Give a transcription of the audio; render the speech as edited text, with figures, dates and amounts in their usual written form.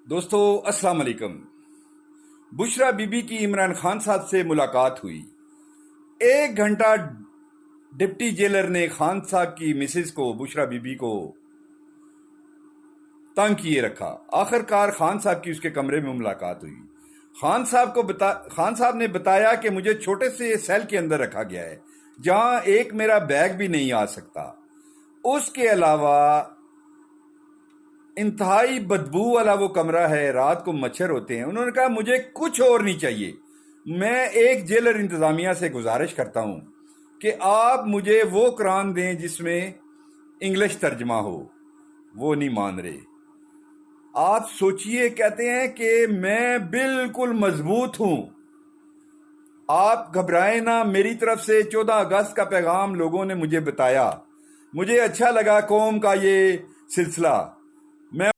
दोस्तों अस्सलाम वालेकुम। बुशरा बीबी की इमरान खान साहब से मुलाकात हुई। 1 घंटा डिप्टी जेलर ने खान साहब की मिसेस को, बुशरा बीबी को तंग किए रखा। आखिरकार खान साहब की उसके कमरे में मुलाकात हुई। खान साहब ने बताया कि मुझे छोटे से सेल के अंदर रखा गया है जहां एक मेरा बैग भी नहीं आ सकता। उसके अलावा इंतहाई बदबू वाला वो कमरा है, रात को मच्छर होते हैं। उन्होंने कहा मुझे कुछ और नहीं चाहिए। मैं एक जेलर इंतजामिया से गुजारिश करता हूं कि आप मुझे वो कुरान दें जिसमें इंग्लिश तर्जमा हो। वो नहीं मान रहे। आप सोचिए, कहते हैं कि मैं बिल्कुल मजबूत हूं, आप घबराएं ना। मेरी तरफ से 14 अगस्त का पैगाम लोगों ने मुझे बताया। मुझे अच्छा लगा कौम का ये सिलसिला। मैं